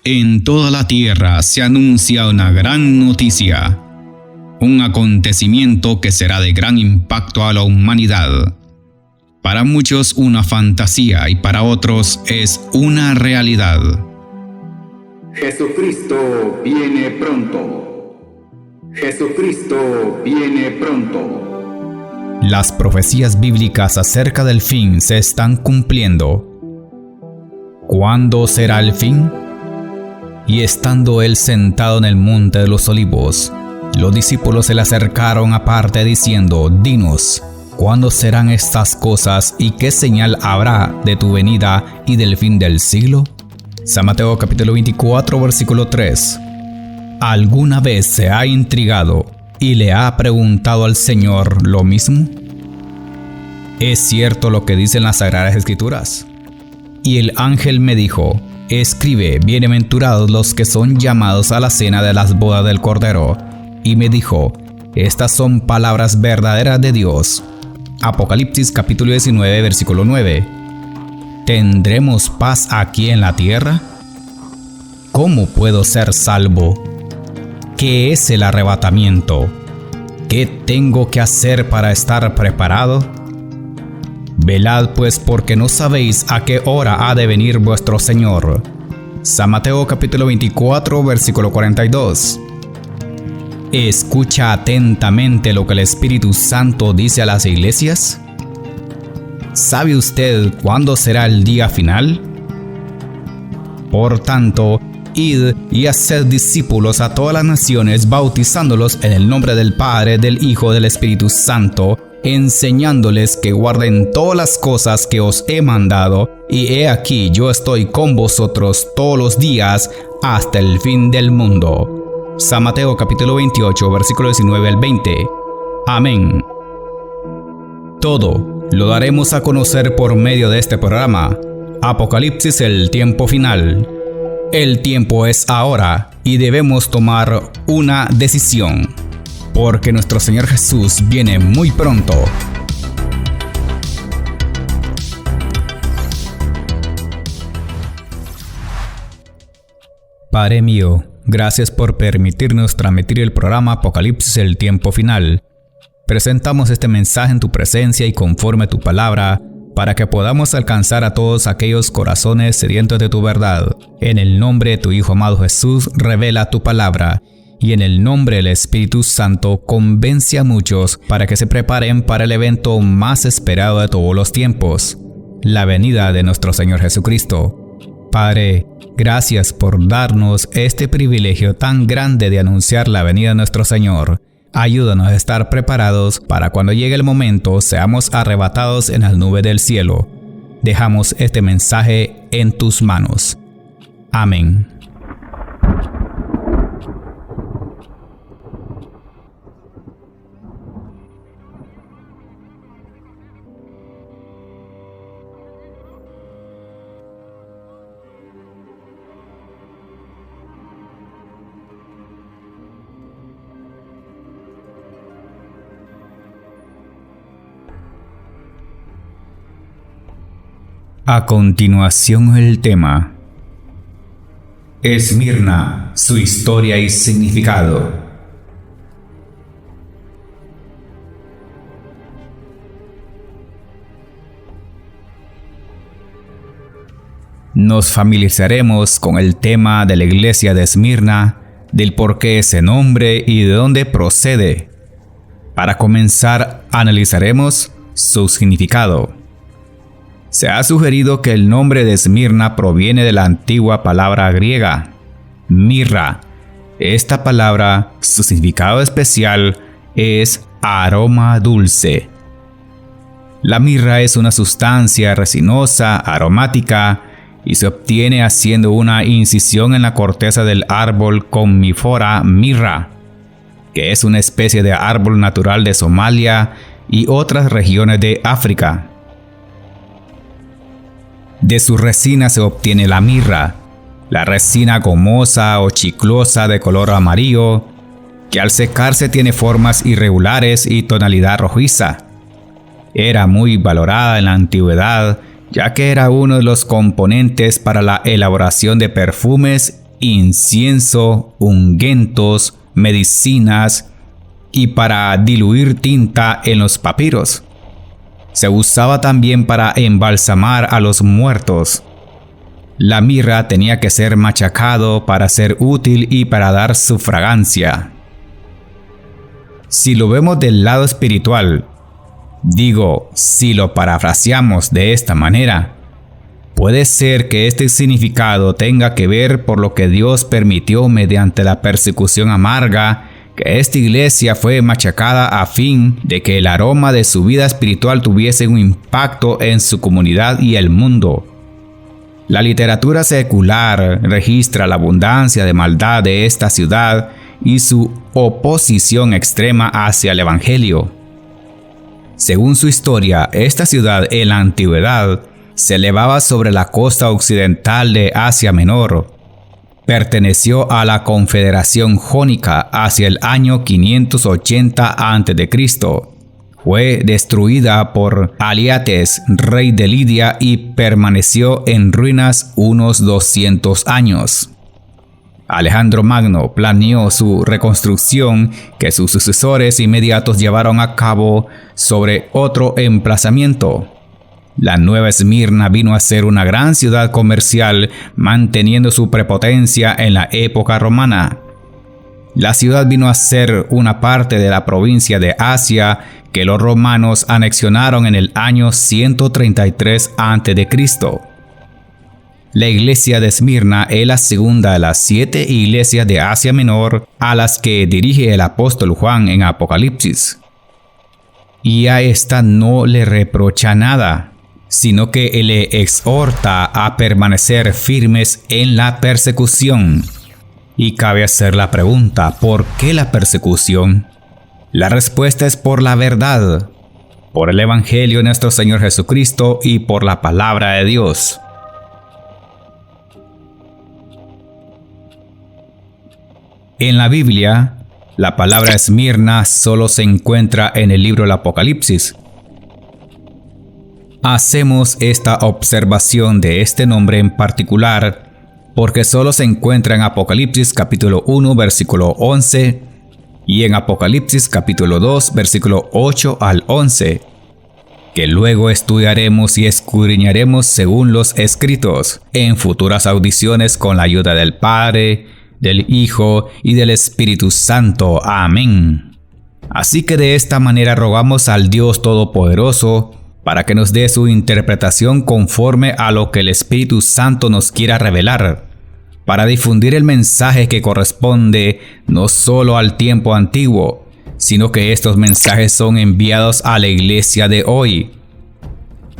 En toda la tierra se anuncia una gran noticia, un acontecimiento que será de gran impacto a la humanidad. Para muchos una fantasía y para otros es una realidad. Jesucristo viene pronto. Jesucristo viene pronto. Las profecías bíblicas acerca del fin se están cumpliendo. ¿Cuándo será el fin? Y estando él sentado en el monte de los olivos, los discípulos se le acercaron aparte diciendo: Dinos, ¿cuándo serán estas cosas y qué señal habrá de tu venida y del fin del siglo? San Mateo capítulo 24 versículo 3. ¿Alguna vez se ha intrigado y le ha preguntado al Señor lo mismo? ¿Es cierto lo que dicen las Sagradas Escrituras? Y el ángel me dijo: Escribe, bienaventurados los que son llamados a la cena de las bodas del Cordero. Y me dijo: Estas son palabras verdaderas de Dios. Apocalipsis capítulo 19 versículo 9. ¿Tendremos paz aquí en la tierra? ¿Cómo puedo ser salvo? ¿Qué es el arrebatamiento? ¿Qué tengo que hacer para estar preparado? Velad pues, porque no sabéis a qué hora ha de venir vuestro Señor. San Mateo capítulo 24 versículo 42. ¿Escucha atentamente lo que el Espíritu Santo dice a las iglesias? ¿Sabe usted cuándo será el día final? Por tanto, id y haced discípulos a todas las naciones, bautizándolos en el nombre del Padre, del Hijo, del Espíritu Santo, enseñándoles que guarden todas las cosas que os he mandado, y he aquí yo estoy con vosotros todos los días hasta el fin del mundo. San Mateo capítulo 28 versículo 19 al 20. Amén. Todo lo daremos a conocer por medio de este programa. Apocalipsis, el tiempo final. El tiempo es ahora y debemos tomar una decisión, porque nuestro Señor Jesús viene muy pronto. Padre mío, gracias por permitirnos transmitir el programa Apocalipsis, el tiempo final. Presentamos este mensaje en tu presencia y conforme a tu palabra, para que podamos alcanzar a todos aquellos corazones sedientos de tu verdad. En el nombre de tu Hijo amado Jesús, revela tu palabra. Y en el nombre del Espíritu Santo, convence a muchos para que se preparen para el evento más esperado de todos los tiempos, la venida de nuestro Señor Jesucristo. Padre, gracias por darnos este privilegio tan grande de anunciar la venida de nuestro Señor. Ayúdanos a estar preparados para cuando llegue el momento seamos arrebatados en las nubes del cielo. Dejamos este mensaje en tus manos. Amén. A continuación el tema: Esmirna, su historia y significado. Nos familiarizaremos con el tema de la iglesia de Esmirna, del por qué ese nombre y de dónde procede. Para comenzar, analizaremos su significado. Se ha sugerido que el nombre de Esmirna proviene de la antigua palabra griega, mirra. Esta palabra, su significado especial es aroma dulce. La mirra es una sustancia resinosa, aromática, y se obtiene haciendo una incisión en la corteza del árbol Commiphora mirra, que es una especie de árbol natural de Somalia y otras regiones de África. De su resina se obtiene la mirra, la resina gomosa o chiclosa de color amarillo, que al secarse tiene formas irregulares y tonalidad rojiza. Era muy valorada en la antigüedad, ya que era uno de los componentes para la elaboración de perfumes incienso, ungüentos, medicinas y para diluir tinta en los papiros. Se usaba también para embalsamar a los muertos. La mirra tenía que ser machacado para ser útil y para dar su fragancia. Si lo vemos del lado espiritual, si lo parafraseamos de esta manera, puede ser que este significado tenga que ver por lo que Dios permitió mediante la persecución amarga que esta iglesia fue machacada a fin de que el aroma de su vida espiritual tuviese un impacto en su comunidad y el mundo. La literatura secular registra la abundancia de maldad de esta ciudad y su oposición extrema hacia el Evangelio. Según su historia, esta ciudad en la antigüedad se elevaba sobre la costa occidental de Asia Menor. Perteneció a la Confederación Jónica hacia el año 580 a.C. Fue destruida por Aliates, rey de Lidia, y permaneció en ruinas unos 200 años. Alejandro Magno planeó su reconstrucción, que sus sucesores inmediatos llevaron a cabo sobre otro emplazamiento. La nueva Esmirna vino a ser una gran ciudad comercial, manteniendo su prepotencia en la época romana. La ciudad vino a ser una parte de la provincia de Asia que los romanos anexionaron en el año 133 a.C. La iglesia de Esmirna es la segunda de las 7 iglesias de Asia Menor a las que dirige el apóstol Juan en Apocalipsis. Y a esta no le reprocha nada, sino que le exhorta a permanecer firmes en la persecución. Y cabe hacer la pregunta, ¿por qué la persecución? La respuesta es por la verdad, por el Evangelio de nuestro Señor Jesucristo y por la palabra de Dios. En la Biblia, la palabra Esmirna solo se encuentra en el libro del Apocalipsis. Hacemos esta observación de este nombre en particular porque solo se encuentra en Apocalipsis capítulo 1 versículo 11 y en Apocalipsis capítulo 2 versículo 8 al 11, que luego estudiaremos y escudriñaremos según los escritos en futuras audiciones con la ayuda del Padre, del Hijo y del Espíritu Santo. Amén. Así que de esta manera rogamos al Dios Todopoderoso para que nos dé su interpretación conforme a lo que el Espíritu Santo nos quiera revelar, para difundir el mensaje que corresponde no solo al tiempo antiguo, sino que estos mensajes son enviados a la iglesia de hoy.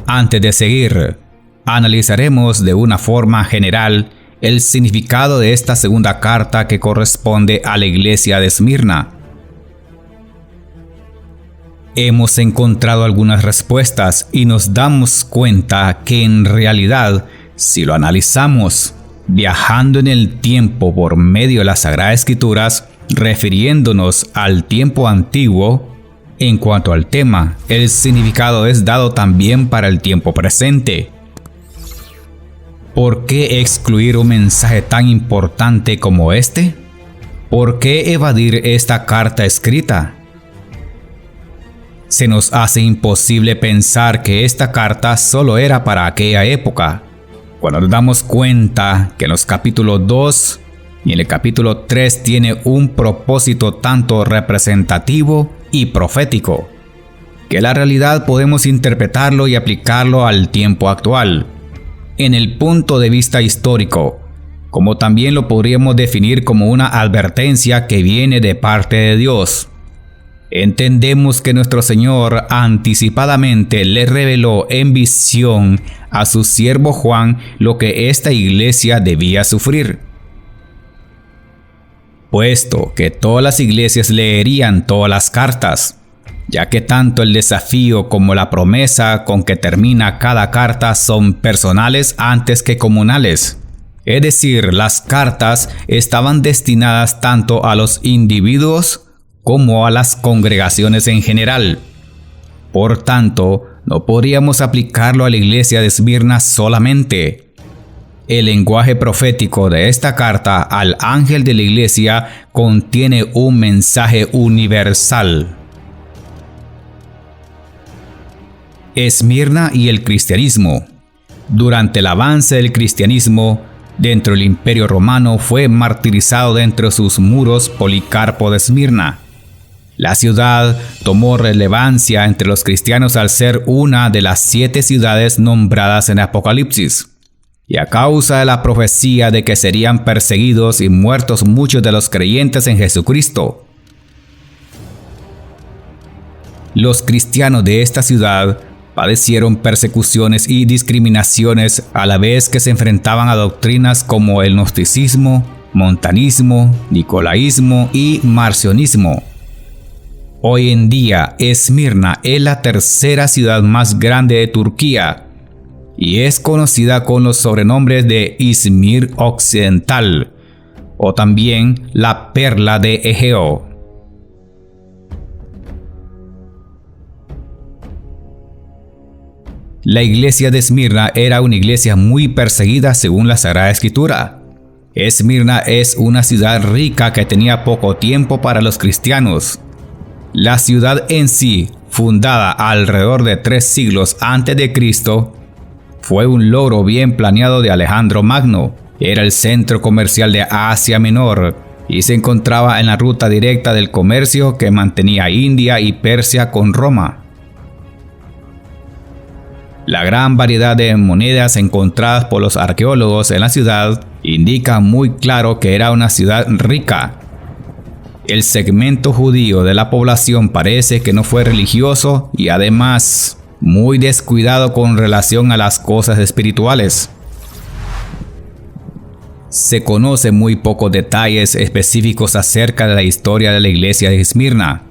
Antes de seguir, analizaremos de una forma general el significado de esta segunda carta que corresponde a la iglesia de Esmirna. Hemos encontrado algunas respuestas y nos damos cuenta que en realidad, si lo analizamos, viajando en el tiempo por medio de las Sagradas Escrituras, refiriéndonos al tiempo antiguo, en cuanto al tema, el significado es dado también para el tiempo presente. ¿Por qué excluir un mensaje tan importante como este? ¿Por qué evadir esta carta escrita? Se nos hace imposible pensar que esta carta solo era para aquella época, cuando nos damos cuenta que en los capítulos 2 y en el capítulo 3 tiene un propósito tanto representativo y profético, que la realidad podemos interpretarlo y aplicarlo al tiempo actual, en el punto de vista histórico, como también lo podríamos definir como una advertencia que viene de parte de Dios. Entendemos que nuestro Señor anticipadamente le reveló en visión a su siervo Juan lo que esta iglesia debía sufrir. Puesto que todas las iglesias leerían todas las cartas, ya que tanto el desafío como la promesa con que termina cada carta son personales antes que comunales. Es decir, las cartas estaban destinadas tanto a los individuos como a las congregaciones en general. Por tanto, no podríamos aplicarlo a la iglesia de Esmirna solamente. El lenguaje profético de esta carta al ángel de la iglesia contiene un mensaje universal. Esmirna y el cristianismo. Durante el avance del cristianismo dentro del Imperio Romano fue martirizado dentro de sus muros Policarpo de Esmirna. La ciudad tomó relevancia entre los cristianos al ser una de las 7 ciudades nombradas en Apocalipsis. Y a causa de la profecía de que serían perseguidos y muertos muchos de los creyentes en Jesucristo. Los cristianos de esta ciudad padecieron persecuciones y discriminaciones a la vez que se enfrentaban a doctrinas como el gnosticismo, montanismo, nicolaísmo y marcionismo. Hoy en día, Esmirna es la tercera ciudad más grande de Turquía y es conocida con los sobrenombres de Izmir Occidental o también la Perla de Egeo. La iglesia de Esmirna era una iglesia muy perseguida según la Sagrada Escritura. Esmirna es una ciudad rica que tenía poco tiempo para los cristianos. La ciudad en sí, fundada alrededor de 3 siglos antes de Cristo, fue un logro bien planeado de Alejandro Magno. Era el centro comercial de Asia Menor y se encontraba en la ruta directa del comercio que mantenía India y Persia con Roma. La gran variedad de monedas encontradas por los arqueólogos en la ciudad indica muy claro que era una ciudad rica. El segmento judío de la población parece que no fue religioso y además muy descuidado con relación a las cosas espirituales. Se conoce muy pocos detalles específicos acerca de la historia de la iglesia de Esmirna,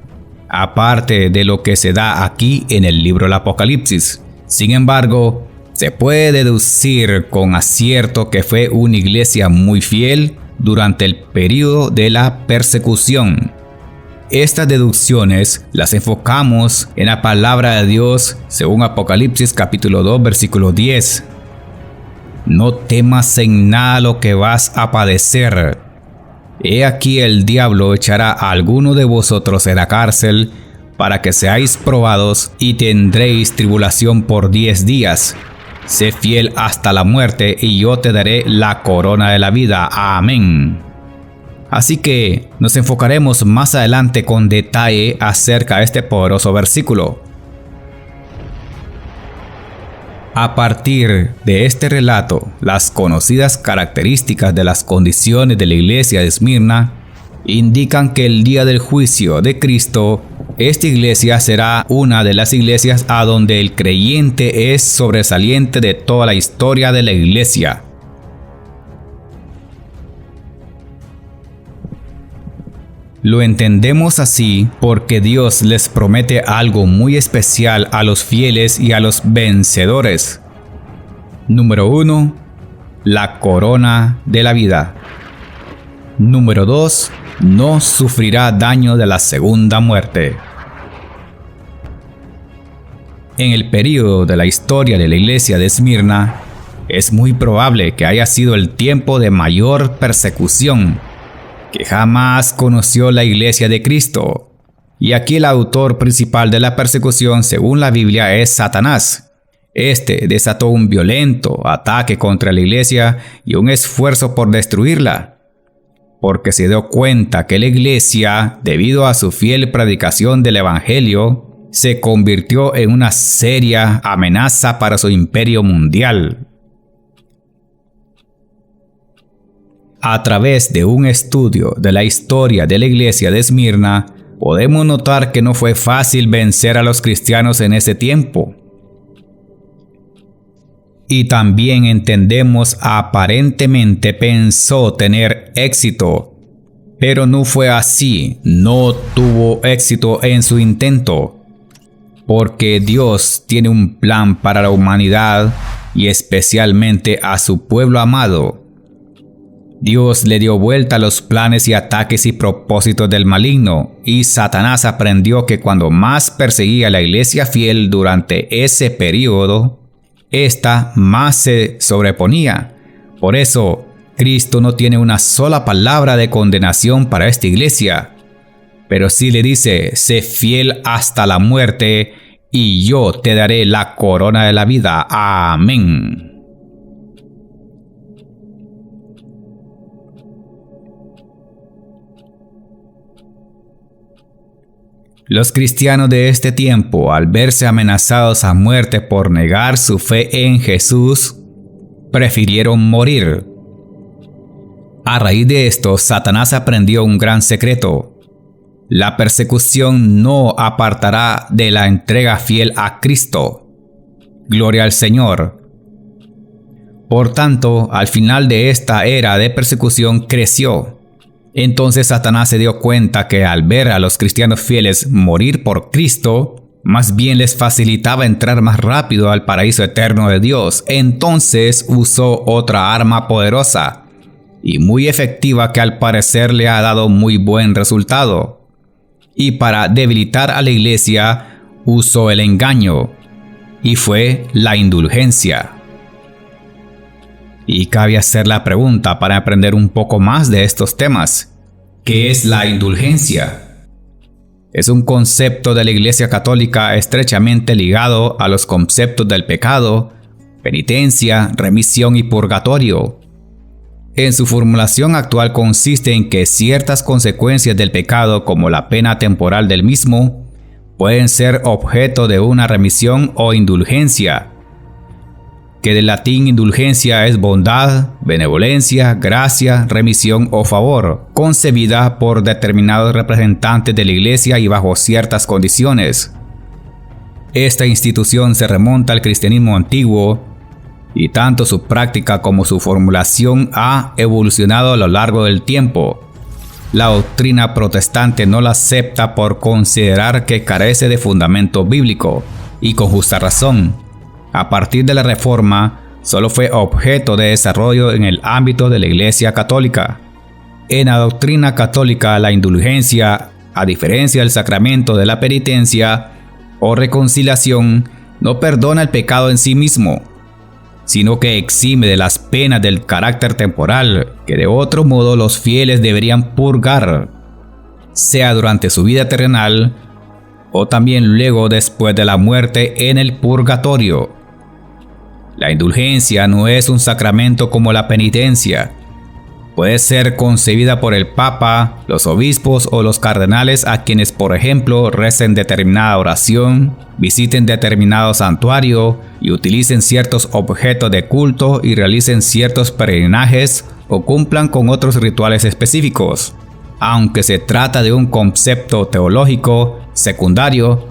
aparte de lo que se da aquí en el libro del Apocalipsis. Sin embargo, se puede deducir con acierto que fue una iglesia muy fiel durante el periodo de la persecución. Estas deducciones las enfocamos en la palabra de Dios según Apocalipsis capítulo 2 versículo 10. No temas en nada lo que vas a padecer. He aquí el diablo echará a alguno de vosotros en la cárcel para que seáis probados y tendréis tribulación por 10 días. Sé fiel hasta la muerte y yo te daré la corona de la vida. Amén. Así que nos enfocaremos más adelante con detalle acerca de este poderoso versículo. A partir de este relato, las conocidas características de las condiciones de la iglesia de Esmirna indican que el día del juicio de Cristo, esta iglesia será una de las iglesias a donde el creyente es sobresaliente de toda la historia de la iglesia. Lo entendemos así porque Dios les promete algo muy especial a los fieles y a los vencedores. Número 1. La corona de la vida. Número 2. No sufrirá daño de la segunda muerte. En el período de la historia de la iglesia de Esmirna, es muy probable que haya sido el tiempo de mayor persecución que jamás conoció la iglesia de Cristo. Y aquí el autor principal de la persecución, según la Biblia, es Satanás. Este desató un violento ataque contra la iglesia y un esfuerzo por destruirla, porque se dio cuenta que la iglesia, debido a su fiel predicación del evangelio, se convirtió en una seria amenaza para su imperio mundial. A través de un estudio de la historia de la iglesia de Esmirna, podemos notar que no fue fácil vencer a los cristianos en ese tiempo. Y también entendemos aparentemente pensó tener éxito, pero no fue así, no tuvo éxito en su intento, porque Dios tiene un plan para la humanidad y especialmente a su pueblo amado. Dios le dio vuelta a los planes y ataques y propósitos del maligno, y Satanás aprendió que cuando más perseguía a la iglesia fiel durante ese periodo, esta más se sobreponía, Por eso, Cristo no tiene una sola palabra de condenación para esta iglesia, pero sí le dice: sé fiel hasta la muerte y yo te daré la corona de la vida. Amén. Los cristianos de este tiempo, al verse amenazados a muerte por negar su fe en Jesús, prefirieron morir. A raíz de esto, Satanás aprendió un gran secreto: la persecución no apartará de la entrega fiel a Cristo. Gloria al Señor. Por tanto, al final de esta era de persecución creció. Entonces Satanás se dio cuenta que al ver a los cristianos fieles morir por Cristo, más bien les facilitaba entrar más rápido al paraíso eterno de Dios. Entonces usó otra arma poderosa y muy efectiva que al parecer le ha dado muy buen resultado. Y para debilitar a la iglesia usó el engaño, y fue la indulgencia. Y cabe hacer la pregunta para aprender un poco más de estos temas: ¿qué es la indulgencia? Es un concepto de la Iglesia Católica estrechamente ligado a los conceptos del pecado, penitencia, remisión y purgatorio. En su formulación actual consiste en que ciertas consecuencias del pecado, como la pena temporal del mismo, pueden ser objeto de una remisión o indulgencia, que del latín indulgencia es bondad, benevolencia, gracia, remisión o favor, concebida por determinados representantes de la Iglesia y bajo ciertas condiciones. Esta institución se remonta al cristianismo antiguo, y tanto su práctica como su formulación ha evolucionado a lo largo del tiempo. La doctrina protestante no la acepta por considerar que carece de fundamento bíblico, y con justa razón. A partir de la Reforma, solo fue objeto de desarrollo en el ámbito de la Iglesia Católica. En la doctrina católica, la indulgencia, a diferencia del sacramento de la penitencia o reconciliación, no perdona el pecado en sí mismo, sino que exime de las penas del carácter temporal que de otro modo los fieles deberían purgar, sea durante su vida terrenal o también luego después de la muerte en el purgatorio. La indulgencia no es un sacramento como la penitencia. Puede ser concebida por el Papa, los obispos o los cardenales, a quienes, por ejemplo, recen determinada oración, visiten determinado santuario y utilicen ciertos objetos de culto y realicen ciertos peregrinajes o cumplan con otros rituales específicos. Aunque se trata de un concepto teológico secundario,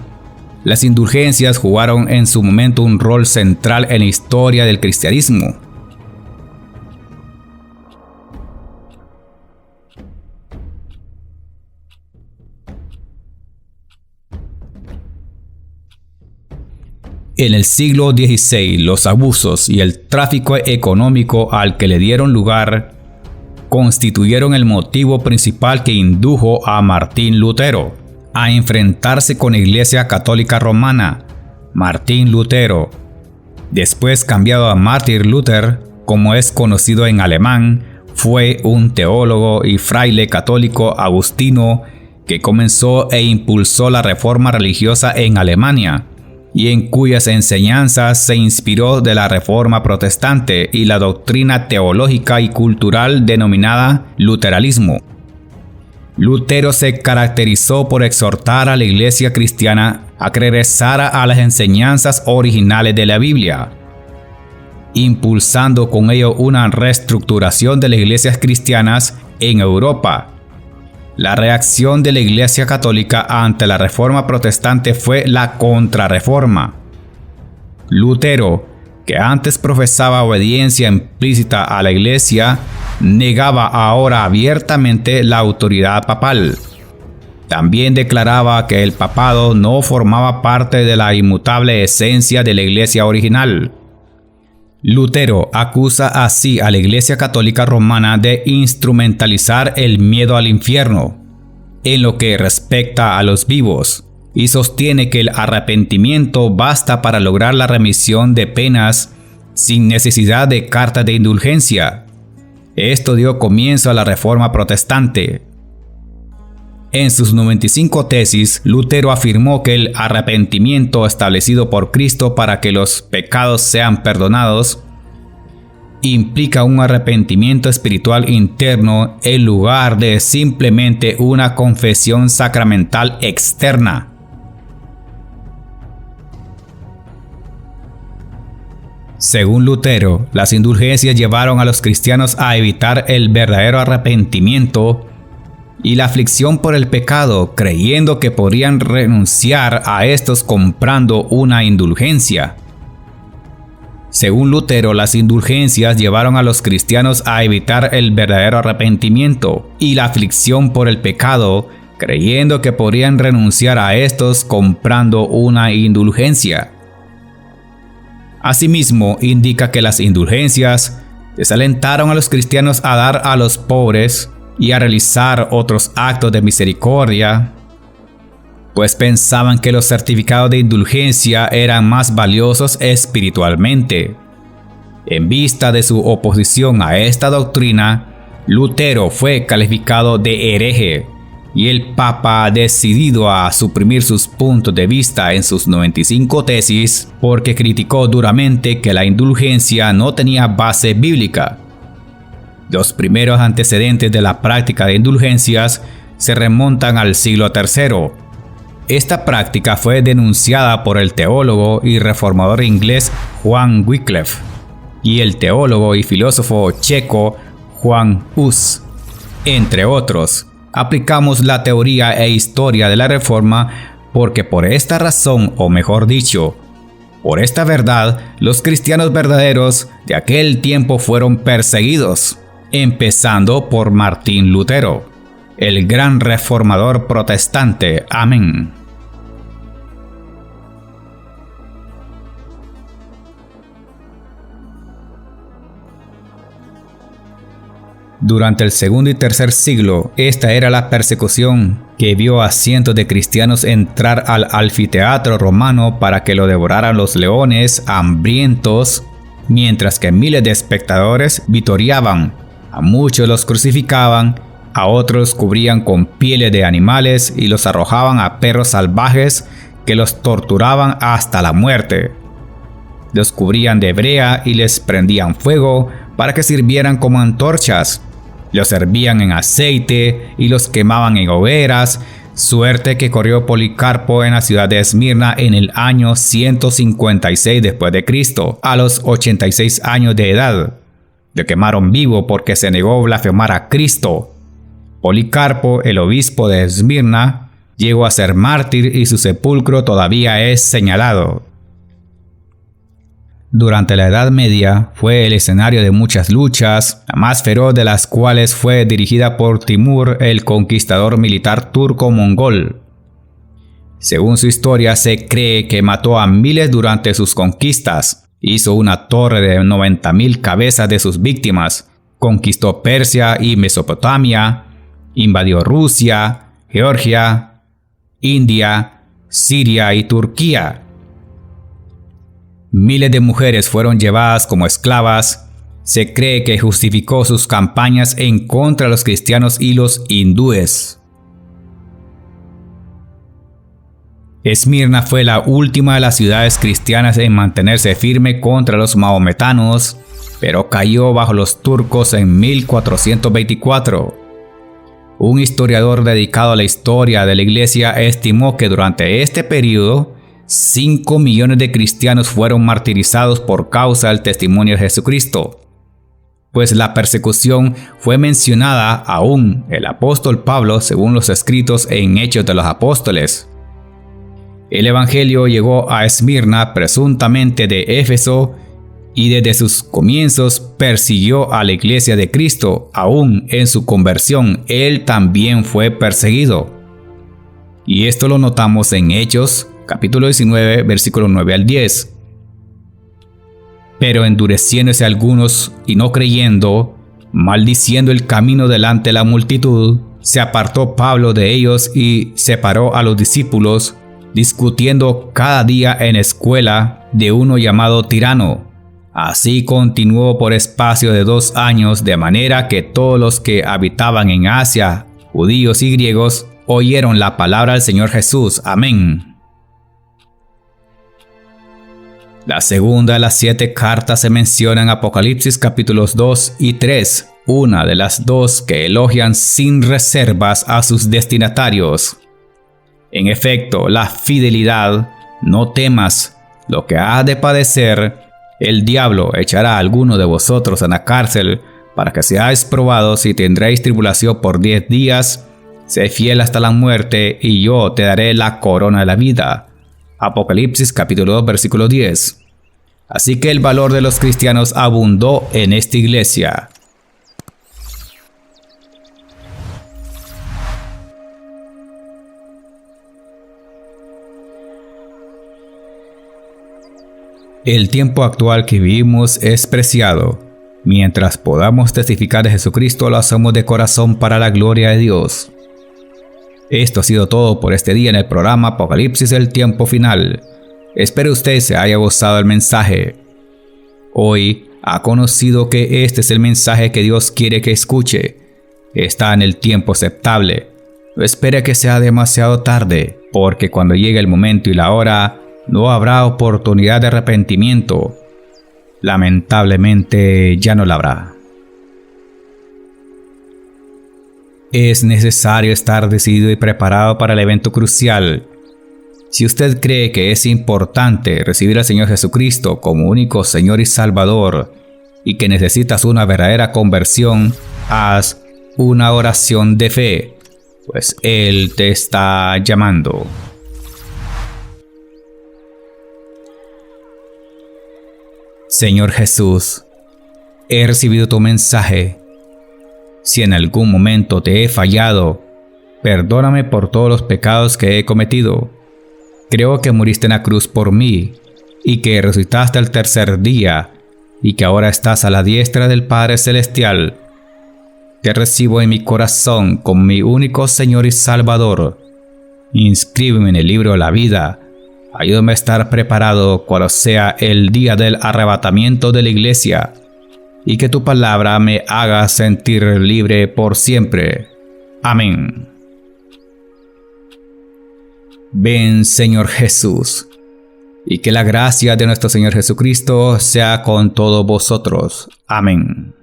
las indulgencias jugaron en su momento un rol central en la historia del cristianismo. En el siglo XVI, los abusos y el tráfico económico al que le dieron lugar constituyeron el motivo principal que indujo a Martín Lutero a enfrentarse con la Iglesia Católica Romana. Martín Lutero, después cambiado a Martin Luther, como es conocido en alemán, fue un teólogo y fraile católico agustino que comenzó e impulsó la reforma religiosa en Alemania, y en cuyas enseñanzas se inspiró de la Reforma Protestante y la doctrina teológica y cultural denominada luteranismo. Lutero se caracterizó por exhortar a la iglesia cristiana a que regresara a las enseñanzas originales de la Biblia, impulsando con ello una reestructuración de las iglesias cristianas en Europa. La reacción de la Iglesia Católica ante la Reforma Protestante fue la Contrarreforma. Lutero, que antes profesaba obediencia implícita a la Iglesia, negaba ahora abiertamente la autoridad papal. También declaraba que el papado no formaba parte de la inmutable esencia de la Iglesia original. Lutero acusa así a la Iglesia Católica Romana de instrumentalizar el miedo al infierno en lo que respecta a los vivos, y sostiene que el arrepentimiento basta para lograr la remisión de penas sin necesidad de carta de indulgencia. Esto dio comienzo a la Reforma Protestante. En sus 95 tesis, Lutero afirmó que el arrepentimiento establecido por Cristo para que los pecados sean perdonados implica un arrepentimiento espiritual interno en lugar de simplemente una confesión sacramental externa. Según Lutero, las indulgencias llevaron a los cristianos a evitar el verdadero arrepentimiento y la aflicción por el pecado, creyendo que podrían renunciar a estos comprando una indulgencia. Según Lutero, las indulgencias llevaron a los cristianos a evitar el verdadero arrepentimiento y la aflicción por el pecado, creyendo que podrían renunciar a estos comprando una indulgencia. Asimismo, indica que las indulgencias desalentaron a los cristianos a dar a los pobres y a realizar otros actos de misericordia, pues pensaban que los certificados de indulgencia eran más valiosos espiritualmente. En vista de su oposición a esta doctrina, Lutero fue calificado de hereje y el Papa decidido a suprimir sus puntos de vista en sus 95 tesis porque criticó duramente que la indulgencia no tenía base bíblica. Los primeros antecedentes de la práctica de indulgencias se remontan al siglo III. Esta práctica fue denunciada por el teólogo y reformador inglés Juan Wycliffe y el teólogo y filósofo checo Juan Hus, entre otros. Aplicamos la teoría e historia de la Reforma porque por esta razón, o mejor dicho, por esta verdad, los cristianos verdaderos de aquel tiempo fueron perseguidos, empezando por Martín Lutero, el gran reformador protestante. Amén. Durante el segundo y tercer siglo, esta era la persecución que vio a cientos de cristianos entrar al anfiteatro romano para que lo devoraran los leones hambrientos, mientras que miles de espectadores vitoreaban. A muchos los crucificaban, a otros cubrían con pieles de animales y los arrojaban a perros salvajes que los torturaban hasta la muerte. Los cubrían de brea y les prendían fuego para que sirvieran como antorchas. Los servían en aceite y los quemaban en hogueras, suerte que corrió Policarpo en la ciudad de Esmirna en el año 156 después de Cristo, a los 86 años de edad. Lo quemaron vivo porque se negó a blasfemar a Cristo. Policarpo, el obispo de Esmirna, llegó a ser mártir y su sepulcro todavía es señalado. Durante la Edad Media fue el escenario de muchas luchas, la más feroz de las cuales fue dirigida por Timur, el conquistador militar turco-mongol. Según su historia, se cree que mató a miles durante sus conquistas, hizo una torre de 90.000 cabezas de sus víctimas, conquistó Persia y Mesopotamia, invadió Rusia, Georgia, India, Siria y Turquía. Miles de mujeres fueron llevadas como esclavas. Se cree que justificó sus campañas en contra de los cristianos y los hindúes. Esmirna fue la última de las ciudades cristianas en mantenerse firme contra los mahometanos, pero cayó bajo los turcos en 1424. Un historiador dedicado a la historia de la Iglesia estimó que durante este periodo 5 millones de cristianos fueron martirizados por causa del testimonio de Jesucristo, pues la persecución fue mencionada aún el apóstol Pablo según los escritos en Hechos de los Apóstoles. El evangelio llegó a Esmirna presuntamente de Éfeso y desde sus comienzos persiguió a la iglesia de Cristo. Aún en su conversión él también fue perseguido. Y esto lo notamos en Hechos capítulo 19, versículos 9 al 10. Pero endureciéndose algunos y no creyendo, maldiciendo el camino delante de la multitud, se apartó Pablo de ellos y separó a los discípulos, discutiendo cada día en escuela de uno llamado Tirano, Así continuó por espacio de 2 años, de manera que todos los que habitaban en Asia, judíos y griegos, oyeron la palabra del Señor Jesús. Amén. La segunda de las 7 cartas se menciona en Apocalipsis capítulos 2 y 3, una de las 2 que elogian sin reservas a sus destinatarios. En efecto, la fidelidad, no temas lo que has de padecer. El diablo echará a alguno de vosotros en la cárcel para que seáis probados y tendréis tribulación por 10 días. Sé fiel hasta la muerte y yo te daré la corona de la vida. Apocalipsis capítulo 2 versículo 10. Así que el valor de los cristianos abundó en esta iglesia. El tiempo actual que vivimos es preciado. Mientras podamos testificar de Jesucristo, lo hacemos de corazón para la gloria de Dios. Esto ha sido todo por este día en el programa Apocalipsis, el tiempo final. Espero usted se haya gozado del mensaje. Hoy ha conocido que este es el mensaje que Dios quiere que escuche. Está en el tiempo aceptable. No espere que sea demasiado tarde, porque cuando llegue el momento y la hora, no habrá oportunidad de arrepentimiento. Lamentablemente ya no la habrá. Es necesario estar decidido y preparado para el evento crucial. Si usted cree que es importante recibir al Señor Jesucristo como único Señor y Salvador y que necesitas una verdadera conversión, haz una oración de fe, pues Él te está llamando. Señor Jesús, he recibido tu mensaje. Si en algún momento te he fallado, perdóname por todos los pecados que he cometido. Creo que muriste en la cruz por mí y que resucitaste al tercer día y que ahora estás a la diestra del Padre Celestial. Te recibo en mi corazón como mi único Señor y Salvador. Inscríbeme en el libro de la vida. Ayúdame a estar preparado cuando sea el día del arrebatamiento de la iglesia y que tu palabra me haga sentir libre por siempre. Amén. Ven, Señor Jesús, y que la gracia de nuestro Señor Jesucristo sea con todos vosotros. Amén.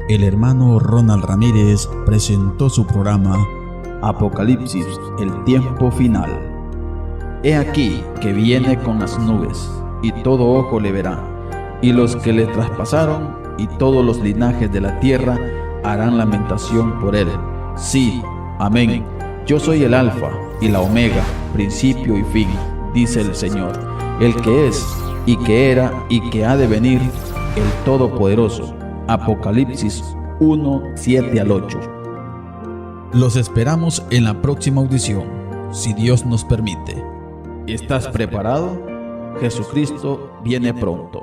El hermano Ronald Ramírez presentó su programa Apocalipsis, el tiempo final. He aquí que viene con las nubes, y todo ojo le verá, y los que le traspasaron, y todos los linajes de la tierra harán lamentación por él. Sí, amén. Yo soy el Alfa y la Omega, principio y fin, dice el Señor, el que es, y que era, y que ha de venir, el Todopoderoso. Apocalipsis 1, 7 al 8. Los esperamos en la próxima audición, si Dios nos permite. ¿Estás preparado? Jesucristo viene pronto.